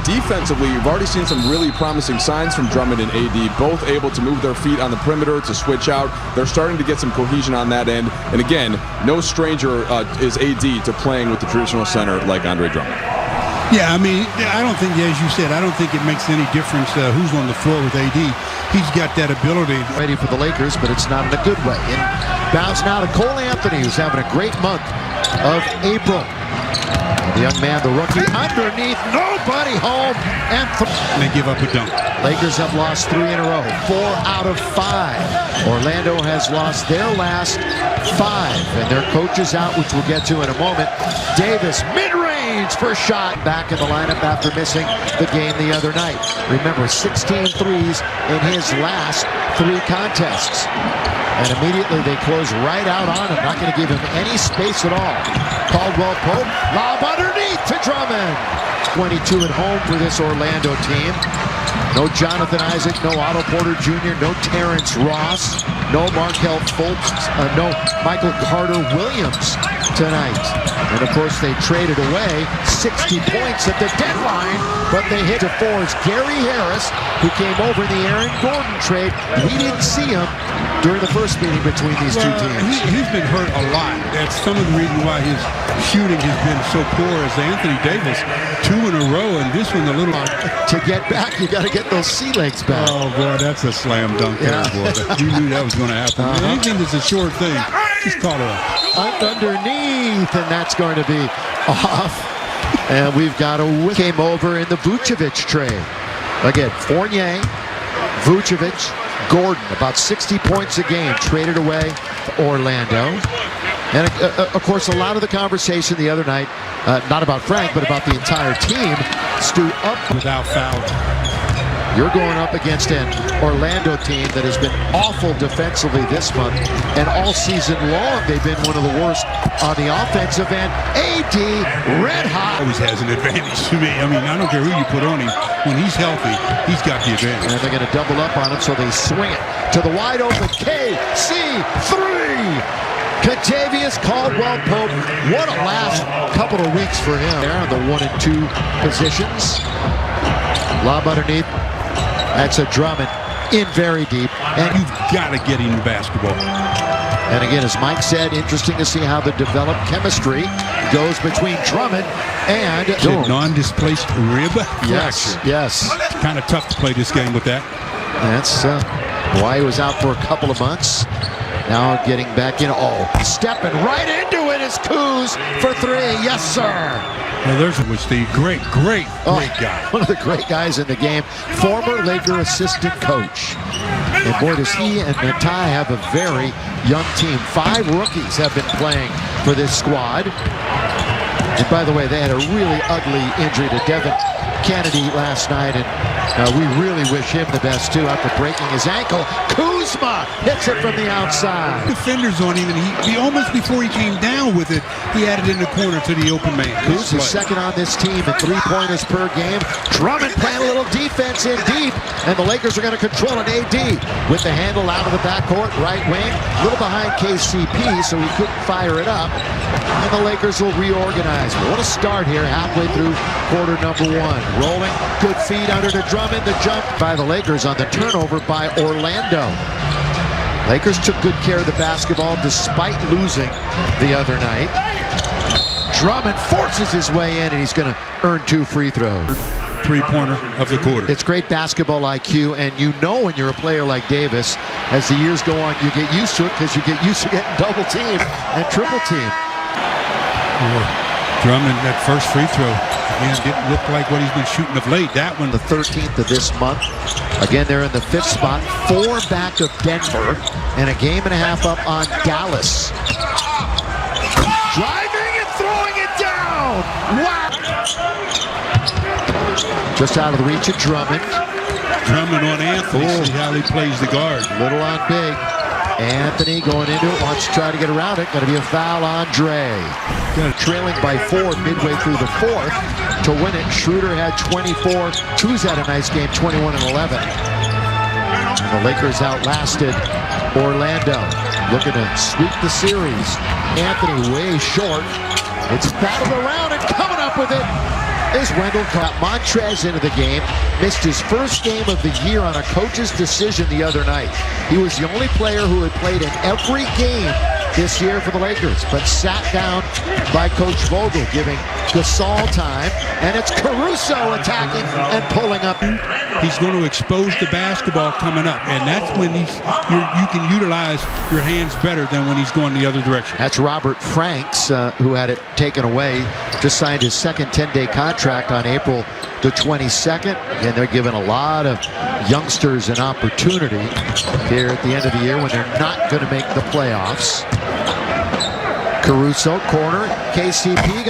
defensively, you've already seen some really promising signs from Drummond and AD, both able to move their feet on the perimeter, to switch out. They're starting to get some cohesion on that end. And again, no stranger is AD to playing with the traditional center like Andre Drummond. Yeah, I mean, I don't think, as you said, I don't think it makes any difference who's on the floor with AD. He's got that ability. Ready for the Lakers, but it's not in a good way. And bounce now to Cole Anthony, who's having a great month of April. The young man, the rookie, underneath, nobody home, and they give up a dunk. Lakers have lost 3 in a row, 4 out of 5. Orlando has lost their last 5, and their coach is out, which we'll get to in a moment. Davis, mid-range first shot, back in the lineup after missing the game the other night. Remember, 16 threes in his last 3 contests. And immediately they close right out on him, not going to give him any space at all. Caldwell Pope, lob underneath to Drummond. 22 at home for this Orlando team. No Jonathan Isaac, no Otto Porter Jr., no Terrence Ross, no Markelle Fultz, no Michael Carter Williams tonight. And of course they traded away 60 points at the deadline, but they hit to 4's Gary Harris, who came over in the Aaron Gordon trade. We didn't see him during the first meeting between these two teams. He's been hurt a lot. That's some of the reason why his shooting has been so poor as Anthony Davis. 2 in a row, and this one a little... To get back, you got to get those sea legs back. Oh, boy, that's a slam dunk there, boy. You knew that was going to happen. Anything that's a short thing, just call it up. Underneath, and that's going to be off. And we've got a came over in the Vucevic trade. Again, Fournier, Vucevic, Gordon, about 60 points a game, traded away to Orlando. And of course, a lot of the conversation the other night, not about Frank, but about the entire team, stood up without foul. You're going up against an Orlando team that has been awful defensively this month, and all season long they've been one of the worst on the offensive end. AD red hot. Always has an advantage to me. I mean, I don't care who you put on him. When he's healthy, he's got the advantage. And they're going to double up on him, so they swing it to the wide open KC3. Contavious Caldwell-Pope, what a last couple of weeks for him. They're on the 1 and 2 positions. Lob underneath. That's a Drummond in very deep. And you've got to get him the basketball. And again, as Mike said, interesting to see how the developed chemistry goes between Drummond and non-displaced rib Yes, fracture. Yes. Kind of tough to play this game with that. That's why he was out for a couple of months. Now getting back in. Oh, stepping right into it is Kuz for 3. Yes, sir. Well, there's the great guy. One of the great guys in the game. Former Laker assistant coach. And boy, does he and Natai have a very young team. 5 rookies have been playing for this squad. And by the way, they had a really ugly injury to Devin Kennedy last night, and we really wish him the best too after breaking his ankle. Kuzma hits it from the outside. Defenders on him, and he almost before he came down with it, he had it in the corner to the open man. Kuz is second on this team in 3-pointers per game. Drummond playing a little defense in deep, and the Lakers are going to control an AD with the handle out of the backcourt, right wing, a little behind KCP, so he couldn't fire it up. And the Lakers will reorganize. But what a start here, halfway through quarter number 1. Rolling, good feed under to Drummond. The jump by the Lakers on the turnover by Orlando. Lakers took good care of the basketball despite losing the other night. Drummond forces his way in, and he's going to earn 2 free throws. 3-pointer of the quarter. It's great basketball IQ, and you know when you're a player like Davis, as the years go on, you get used to it because you get used to getting double teamed and triple teamed. Drummond, that first free throw, again, didn't look like what he's been shooting of late. That one, the 13th of this month. Again, they're in the 5th spot, 4 back of Denver, and a game and a half up on Dallas. Driving and throwing it down. Wow. Just out of the reach of Drummond. Drummond on Anthony. See how he plays the guard. Little on big. Anthony going into it, wants to try to get around it. Going to be a foul on Dre. Trailing by 4 midway through the 4th to win it. Schroeder had 24. Kuz had a nice game, 21 and 11. And the Lakers outlasted Orlando. Looking to sweep the series. Anthony way short. It's battled around and coming up with it. is Wendell got Montrez into the game. Missed his first game of the year on a coach's decision the other night. He was the only player who had played in every game this year for the Lakers, but sat down by Coach Vogel, giving Gasol time, and it's Caruso attacking and pulling up. He's going to expose the basketball coming up, and that's when you can utilize your hands better than when he's going the other direction. That's Robert Franks, who had it taken away, just signed his second 10-day contract on April the 22nd. Again, they're giving a lot of youngsters an opportunity here at the end of the year when they're not going to make the playoffs. Caruso, corner, KCP.